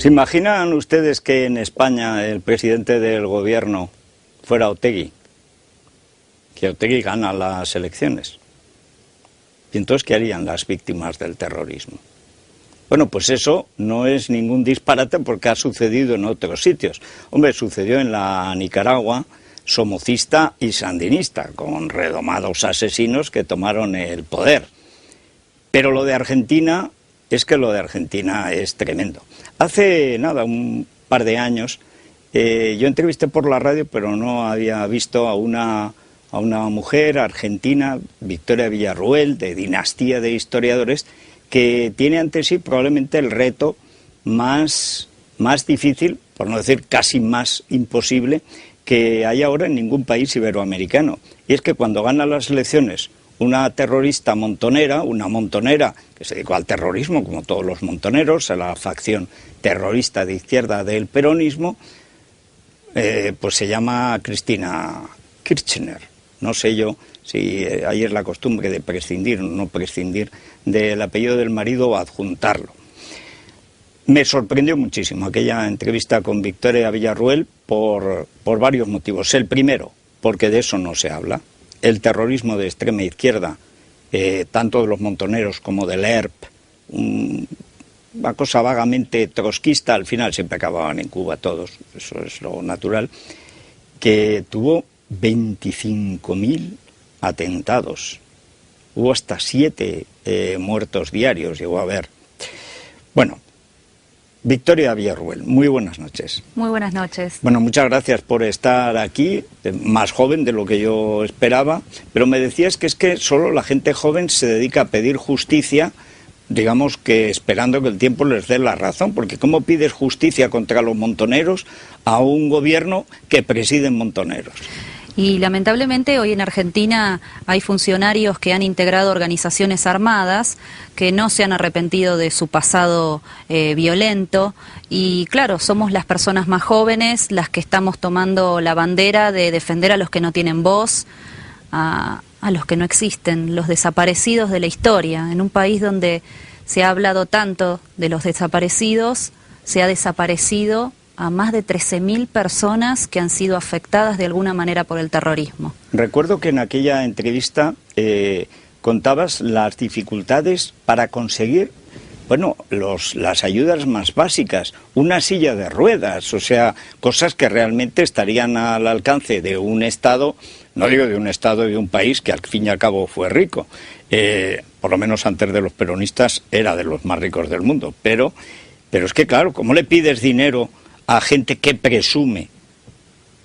¿Se imaginan ustedes que en España el presidente del gobierno fuera Otegi? Que Otegi gana las elecciones. ¿Y entonces qué harían las víctimas del terrorismo? Bueno, pues eso no es ningún disparate porque ha sucedido en otros sitios. Hombre, sucedió en la Nicaragua somocista y sandinista, con redomados asesinos que tomaron el poder. Pero lo de Argentina, es que lo de Argentina es tremendo. Hace nada, un par de años, yo entrevisté por la radio, pero no había visto a una mujer argentina, Victoria Villarruel, de dinastía de historiadores, que tiene ante sí probablemente el reto más difícil, por no decir casi más imposible, que hay ahora en ningún país iberoamericano. Y es que cuando gana las elecciones una terrorista montonera, una montonera que se dedicó al terrorismo, como todos los montoneros, a la facción terrorista de izquierda del peronismo, pues se llama Cristina Kirchner. No sé yo si ahí es la costumbre de prescindir o no prescindir del apellido del marido o adjuntarlo. Me sorprendió muchísimo aquella entrevista con Victoria Villarruel por varios motivos. El primero, porque de eso no se habla. El terrorismo de extrema izquierda, tanto de los montoneros como del ERP, una cosa vagamente trotskista, al final siempre acababan en Cuba todos, eso es lo natural, que tuvo 25.000 atentados. Hubo hasta 7 muertos diarios, llegó a haber. Bueno, Victoria Villarruel, muy buenas noches. Muy buenas noches. Bueno, muchas gracias por estar aquí, más joven de lo que yo esperaba, pero me decías que es que solo la gente joven se dedica a pedir justicia, digamos que esperando que el tiempo les dé la razón, porque ¿cómo pides justicia contra los montoneros a un gobierno que presiden montoneros? Y lamentablemente hoy en Argentina hay funcionarios que han integrado organizaciones armadas que no se han arrepentido de su pasado violento y claro, somos las personas más jóvenes las que estamos tomando la bandera de defender a los que no tienen voz, a los que no existen, los desaparecidos de la historia. En un país donde se ha hablado tanto de los desaparecidos, se ha desaparecido a más de 13.000 personas que han sido afectadas de alguna manera por el terrorismo. Recuerdo que en aquella entrevista contabas las dificultades para conseguir, bueno, las ayudas más básicas, una silla de ruedas, o sea, cosas que realmente estarían al alcance de un Estado, no digo de un Estado, de un país que al fin y al cabo fue rico, por lo menos antes de los peronistas era de los más ricos del mundo, pero es que claro, ¿cómo le pides dinero a gente que presume,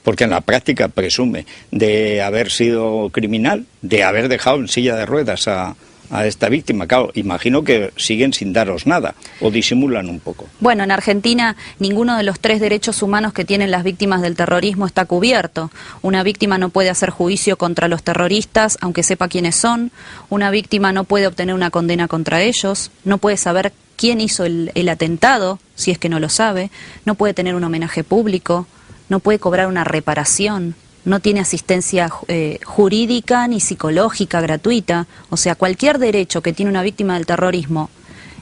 porque en la práctica presume, de haber sido criminal, de haber dejado en silla de ruedas a esta víctima? Claro, imagino que siguen sin daros nada, o disimulan un poco. Bueno, en Argentina ninguno de los 3 derechos humanos que tienen las víctimas del terrorismo está cubierto. Una víctima no puede hacer juicio contra los terroristas, aunque sepa quiénes son. Una víctima no puede obtener una condena contra ellos, no puede saber quién hizo el atentado, si es que no lo sabe, no puede tener un homenaje público, no puede cobrar una reparación, no tiene asistencia jurídica ni psicológica gratuita. O sea, cualquier derecho que tiene una víctima del terrorismo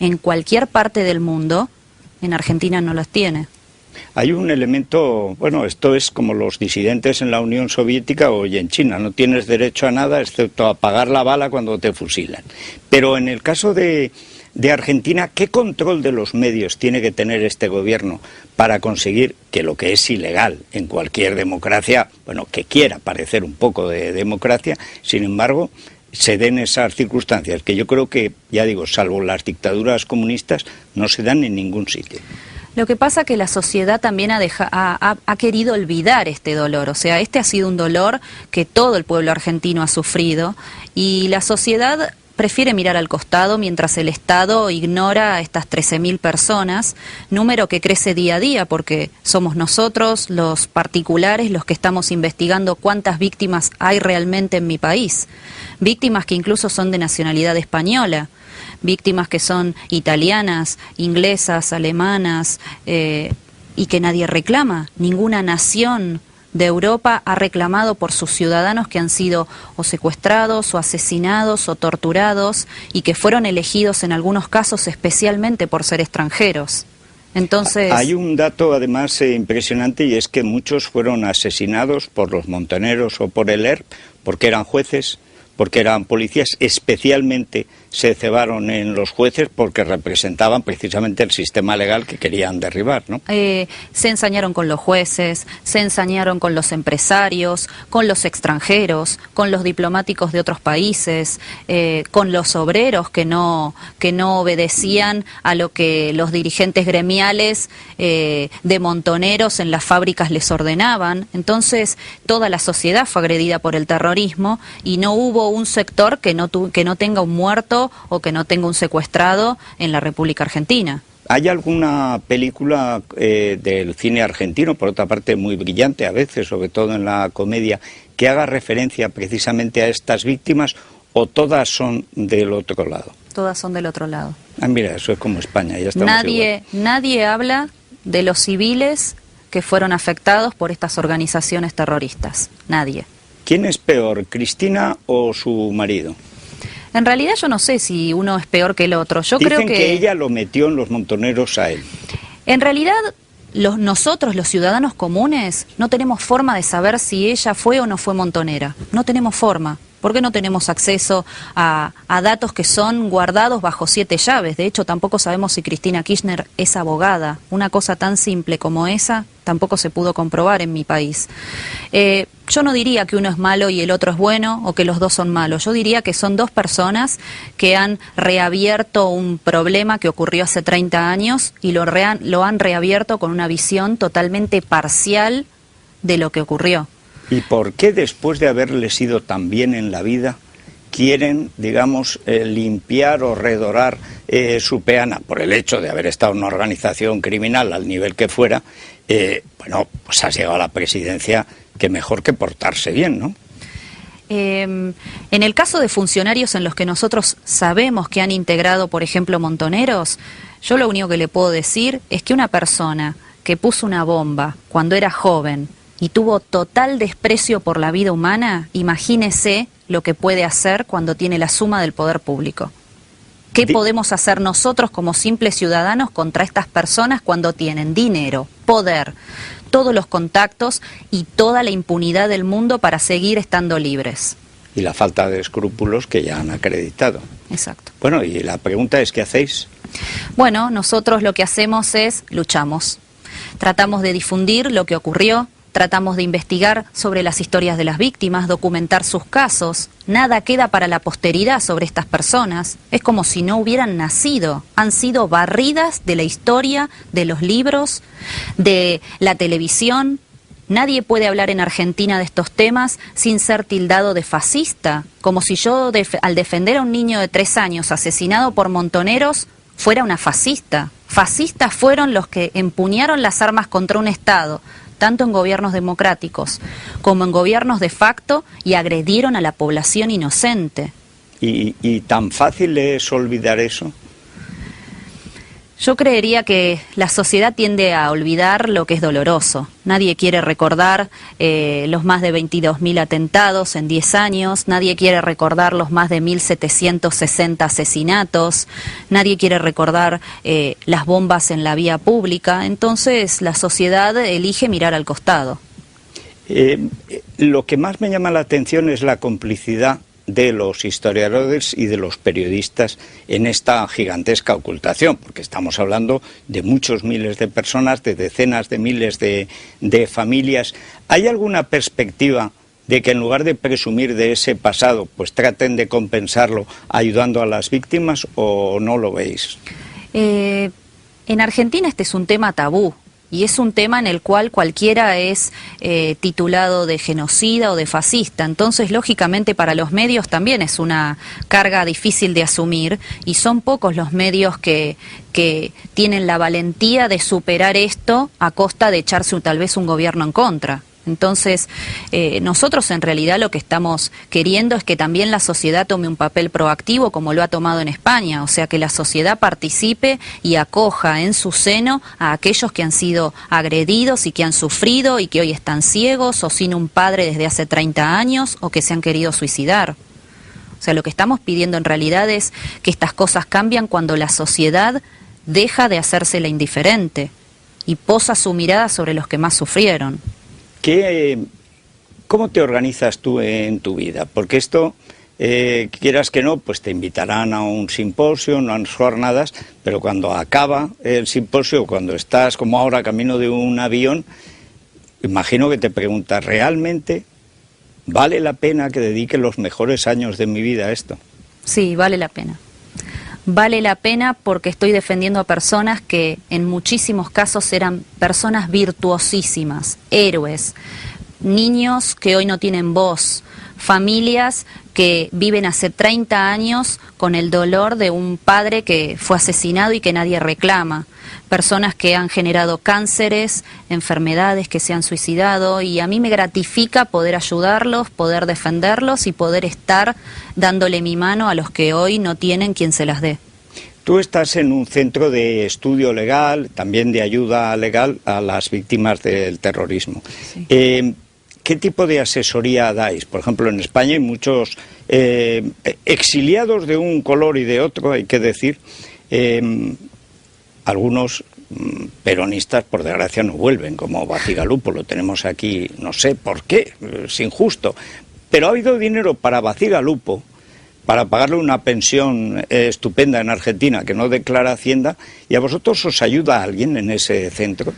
en cualquier parte del mundo, en Argentina no los tiene. Hay un elemento, bueno, esto es como los disidentes en la Unión Soviética o en China, no tienes derecho a nada excepto a pagar la bala cuando te fusilan. Pero en el caso de Argentina, ¿qué control de los medios tiene que tener este gobierno para conseguir que lo que es ilegal en cualquier democracia, bueno, que quiera parecer un poco de democracia, sin embargo, se den esas circunstancias que yo creo que, ya digo, salvo las dictaduras comunistas, no se dan en ningún sitio? Lo que pasa es que la sociedad también ha querido olvidar este dolor, o sea, este ha sido un dolor que todo el pueblo argentino ha sufrido y la sociedad prefiere mirar al costado mientras el Estado ignora a estas 13.000 personas, número que crece día a día porque somos nosotros, los particulares, los que estamos investigando cuántas víctimas hay realmente en mi país. Víctimas que incluso son de nacionalidad española, víctimas que son italianas, inglesas, alemanas, y que nadie reclama. Ninguna nación de Europa ha reclamado por sus ciudadanos que han sido o secuestrados o asesinados o torturados y que fueron elegidos en algunos casos especialmente por ser extranjeros. Entonces... Hay un dato además impresionante, y es que muchos fueron asesinados por los montoneros o por el ERP porque eran jueces, porque eran policías. Especialmente se cebaron en los jueces porque representaban precisamente el sistema legal que querían derribar, ¿no? Se ensañaron con los jueces, se ensañaron con los empresarios, con los extranjeros, con los diplomáticos de otros países, con los obreros que no obedecían a lo que los dirigentes gremiales de montoneros en las fábricas les ordenaban. Entonces toda la sociedad fue agredida por el terrorismo y no hubo un sector que no tenga un muerto o que no tenga un secuestrado en la República Argentina. ¿Hay alguna película del cine argentino, por otra parte muy brillante a veces, sobre todo en la comedia, que haga referencia precisamente a estas víctimas, o todas son del otro lado? Todas son del otro lado. Ah, mira, eso es como España, ya estamos Nadie habla de los civiles que fueron afectados por estas organizaciones terroristas. Nadie. ¿Quién es peor, Cristina o su marido? En realidad yo no sé si uno es peor que el otro. Yo Dicen creo que ella lo metió en los montoneros a él. En realidad nosotros, los ciudadanos comunes, no tenemos forma de saber si ella fue o no fue montonera. No tenemos forma. porque no tenemos acceso a datos que son guardados bajo 7 llaves. De hecho, tampoco sabemos si Cristina Kirchner es abogada. Una cosa tan simple como esa tampoco se pudo comprobar en mi país. Yo no diría que uno es malo y el otro es bueno, o que los dos son malos. Yo diría que son dos personas que han reabierto un problema que ocurrió hace 30 años y lo han reabierto con una visión totalmente parcial de lo que ocurrió. ¿Y por qué, después de haberles ido tan bien en la vida, quieren, digamos, limpiar o redorar su peana por el hecho de haber estado en una organización criminal al nivel que fuera? Bueno, pues has llegado a la presidencia, que mejor que portarse bien, ¿no? En el caso de funcionarios en los que nosotros sabemos que han integrado, por ejemplo, montoneros, yo lo único que le puedo decir es que una persona que puso una bomba cuando era joven y tuvo total desprecio por la vida humana, imagínese lo que puede hacer cuando tiene la suma del poder público. ¿Qué podemos hacer nosotros como simples ciudadanos contra estas personas cuando tienen dinero, poder, todos los contactos y toda la impunidad del mundo para seguir estando libres? Y la falta de escrúpulos que ya han acreditado. Exacto. Bueno, y la pregunta es, ¿qué hacéis? Bueno, nosotros lo que hacemos es luchamos. Tratamos de difundir lo que ocurrió. Tratamos de investigar sobre las historias de las víctimas, documentar sus casos. Nada queda para la posteridad sobre estas personas. Es como si no hubieran nacido. Han sido barridas de la historia, de los libros, de la televisión. Nadie puede hablar en Argentina de estos temas sin ser tildado de fascista. Como si yo, al defender a un niño de 3 años asesinado por montoneros, fuera una fascista. Fascistas fueron los que empuñaron las armas contra un Estado, tanto en gobiernos democráticos como en gobiernos de facto, y agredieron a la población inocente. ¿Y tan fácil es olvidar eso? Yo creería que la sociedad tiende a olvidar lo que es doloroso. Nadie quiere recordar los más de 22.000 atentados en 10 años, nadie quiere recordar los más de 1.760 asesinatos, nadie quiere recordar las bombas en la vía pública. Entonces la sociedad elige mirar al costado. Lo que más me llama la atención es la complicidad de los historiadores y de los periodistas en esta gigantesca ocultación, porque estamos hablando de muchos miles de personas, de decenas de miles de familias. ¿Hay alguna perspectiva de que en lugar de presumir de ese pasado, pues traten de compensarlo ayudando a las víctimas, o no lo veis? En Argentina este es un tema tabú. Y es un tema en el cual cualquiera es titulado de genocida o de fascista. Entonces, lógicamente, para los medios también es una carga difícil de asumir, y son pocos los medios que tienen la valentía de superar esto a costa de echarse tal vez un gobierno en contra. Entonces, nosotros en realidad lo que estamos queriendo es que también la sociedad tome un papel proactivo, como lo ha tomado en España, o sea, que la sociedad participe y acoja en su seno a aquellos que han sido agredidos y que han sufrido y que hoy están ciegos o sin un padre desde hace 30 años o que se han querido suicidar. O sea, lo que estamos pidiendo en realidad es que estas cosas cambian cuando la sociedad deja de hacerse la indiferente y posa su mirada sobre los que más sufrieron. ¿Cómo te organizas tú en tu vida? Porque esto, quieras que no, pues te invitarán a un simposio, a unas jornadas, pero cuando acaba el simposio, cuando estás como ahora camino de un avión, imagino que te preguntas, ¿realmente vale la pena que dedique los mejores años de mi vida a esto? Sí, vale la pena. Vale la pena porque estoy defendiendo a personas que en muchísimos casos eran personas virtuosísimas, héroes, niños que hoy no tienen voz, familias que viven hace 30 años con el dolor de un padre que fue asesinado y que nadie reclama, personas que han generado cánceres, enfermedades, que se han suicidado, y a mí me gratifica poder ayudarlos, poder defenderlos y poder estar dándole mi mano a los que hoy no tienen quien se las dé. Tú estás en un centro de estudio legal, también de ayuda legal a las víctimas del terrorismo. Sí. ¿Qué tipo de asesoría dais? Por ejemplo, en España hay muchos exiliados de un color y de otro, hay que decir. Algunos peronistas, por desgracia, no vuelven, como Bacigalupo, lo tenemos aquí, no sé por qué, es injusto. Pero ha habido dinero para Bacigalupo, para pagarle una pensión estupenda en Argentina, que no declara Hacienda, y a vosotros os ayuda alguien en ese centro.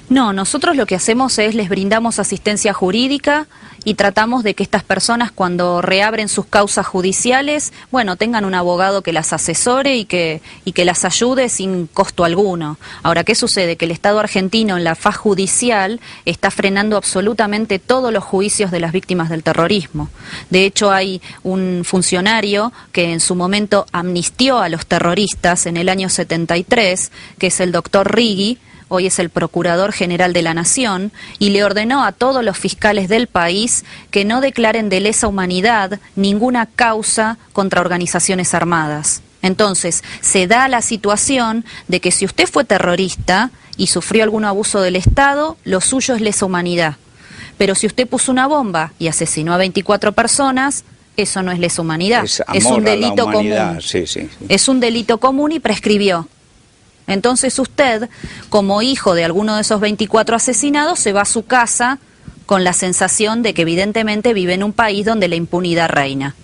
No, nosotros lo que hacemos es les brindamos asistencia jurídica y tratamos de que estas personas cuando reabren sus causas judiciales, bueno, tengan un abogado que las asesore y que las ayude sin costo alguno. Ahora, ¿qué sucede? Que el Estado argentino en la faz judicial está frenando absolutamente todos los juicios de las víctimas del terrorismo. De hecho, hay un funcionario que en su momento amnistió a los terroristas en el año 73, que es el doctor Righi. Hoy es el Procurador General de la Nación, y le ordenó a todos los fiscales del país que no declaren de lesa humanidad ninguna causa contra organizaciones armadas. Entonces, se da la situación de que si usted fue terrorista y sufrió algún abuso del Estado, lo suyo es lesa humanidad. Pero si usted puso una bomba y asesinó a 24 personas, eso no es lesa humanidad, es un delito común. Sí, sí, sí. Es un delito común y prescribió. Entonces usted, como hijo de alguno de esos 24 asesinados, se va a su casa con la sensación de que evidentemente vive en un país donde la impunidad reina.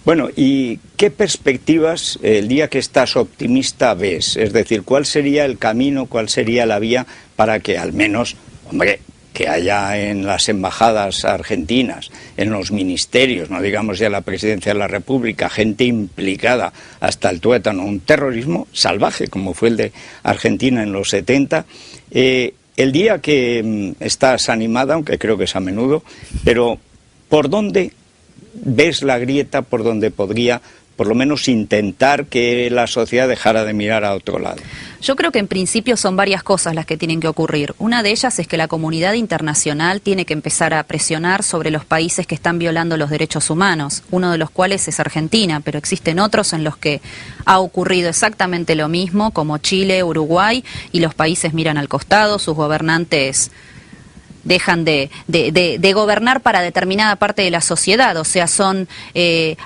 Bueno, ¿y qué perspectivas el día que estás optimista ves? Es decir, ¿cuál sería el camino, cuál sería la vía para que al menos, hombre, que haya en las embajadas argentinas, en los ministerios, no digamos ya la presidencia de la República, gente implicada hasta el tuétano, un terrorismo salvaje como fue el de Argentina en los 70, el día que estás animada, aunque creo que es a menudo, pero ¿por dónde ves la grieta, por donde podría por lo menos intentar que la sociedad dejara de mirar a otro lado? Yo creo que en principio son varias cosas las que tienen que ocurrir. Una de ellas es que la comunidad internacional tiene que empezar a presionar sobre los países que están violando los derechos humanos, uno de los cuales es Argentina, pero existen otros en los que ha ocurrido exactamente lo mismo, como Chile, Uruguay, y los países miran al costado, sus gobernantes dejan de gobernar para determinada parte de la sociedad, o sea, son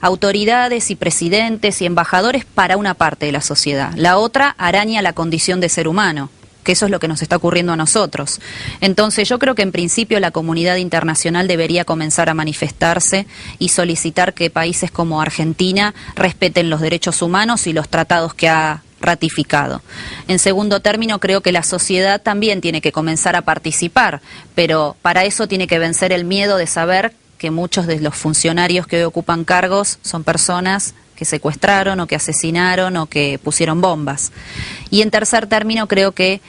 autoridades y presidentes y embajadores para una parte de la sociedad. La otra araña la condición de ser humano, que eso es lo que nos está ocurriendo a nosotros. Entonces yo creo que en principio la comunidad internacional debería comenzar a manifestarse y solicitar que países como Argentina respeten los derechos humanos y los tratados que ha ratificado. En segundo término, creo que la sociedad también tiene que comenzar a participar, pero para eso tiene que vencer el miedo de saber que muchos de los funcionarios que hoy ocupan cargos son personas que secuestraron o que asesinaron o que pusieron bombas. Y en tercer término, creo que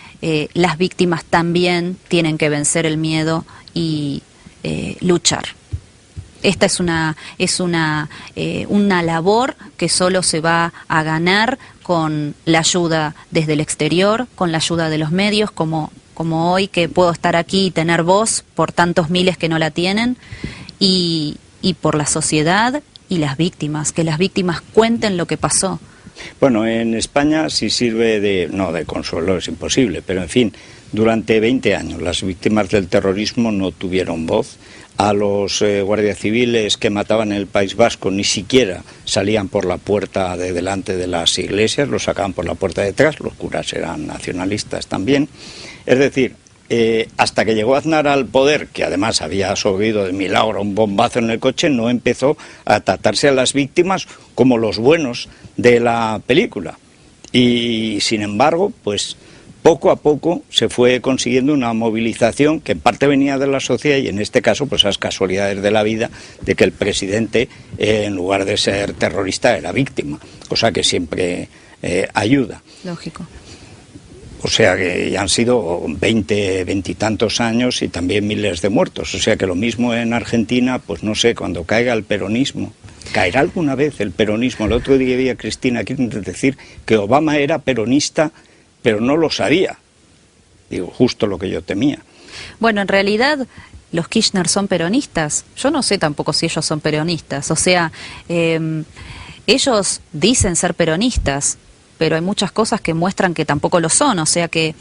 las víctimas también tienen que vencer el miedo y luchar. Esta es una labor que solo se va a ganar con la ayuda desde el exterior, con la ayuda de los medios, como hoy que puedo estar aquí y tener voz por tantos miles que no la tienen, y por la sociedad y las víctimas, que las víctimas cuenten lo que pasó. Bueno, en España sí sirve no de consuelo, es imposible, pero en fin, durante 20 años las víctimas del terrorismo no tuvieron voz. a los guardias civiles que mataban en el País Vasco ni siquiera salían por la puerta de delante de las iglesias, los sacaban por la puerta de detrás, los curas eran nacionalistas también. Es decir, hasta que llegó Aznar al poder, que además había sobrevivido de milagro un bombazo en el coche, no empezó a tratarse a las víctimas como los buenos de la película. Y sin embargo, pues poco a poco se fue consiguiendo una movilización que en parte venía de la sociedad y en este caso pues esas casualidades de la vida de que el presidente en lugar de ser terrorista era víctima, cosa que siempre ayuda. Lógico. O sea que ya han sido 20 y tantos años y también miles de muertos. O sea que lo mismo en Argentina, pues no sé, cuando caiga el peronismo. ¿Caerá alguna vez el peronismo? El otro día vi a Cristina Kirchner decir que Obama era peronista, pero no lo sabía. Digo, justo lo que yo temía. Bueno, en realidad los Kirchner son peronistas. Yo no sé tampoco si ellos son peronistas. O sea, ellos dicen ser peronistas, pero hay muchas cosas que muestran que tampoco lo son. O sea que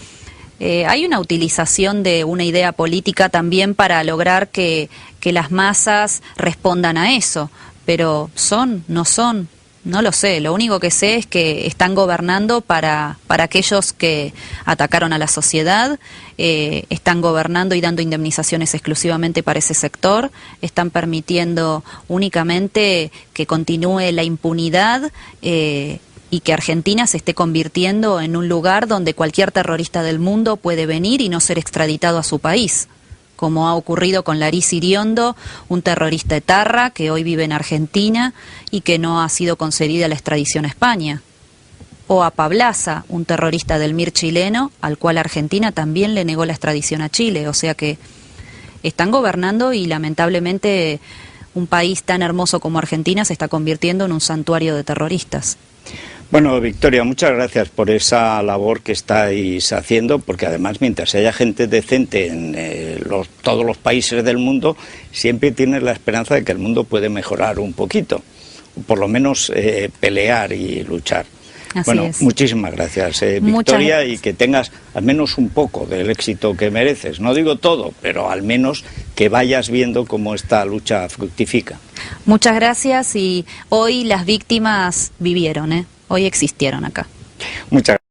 hay una utilización de una idea política también para lograr que las masas respondan a eso. Pero ¿son? ¿No son? No lo sé, lo único que sé es que están gobernando para aquellos que atacaron a la sociedad, están gobernando y dando indemnizaciones exclusivamente para ese sector, están permitiendo únicamente que continúe la impunidad y que Argentina se esté convirtiendo en un lugar donde cualquier terrorista del mundo puede venir y no ser extraditado a su país, como ha ocurrido con Laris Iriondo, un terrorista etarra que hoy vive en Argentina y que no ha sido concedida la extradición a España. O a Pablaza, un terrorista del MIR chileno, al cual Argentina también le negó la extradición a Chile. O sea que están gobernando y lamentablemente un país tan hermoso como Argentina se está convirtiendo en un santuario de terroristas. Bueno, Victoria, muchas gracias por esa labor que estáis haciendo, porque además mientras haya gente decente en todos los países del mundo, siempre tienes la esperanza de que el mundo puede mejorar un poquito, por lo menos pelear y luchar. Así bueno, es. Muchísimas gracias, Victoria, y que tengas al menos un poco del éxito que mereces. No digo todo, pero al menos que vayas viendo cómo esta lucha fructifica. Muchas gracias y hoy las víctimas vivieron, hoy existieron acá. Muchas gracias.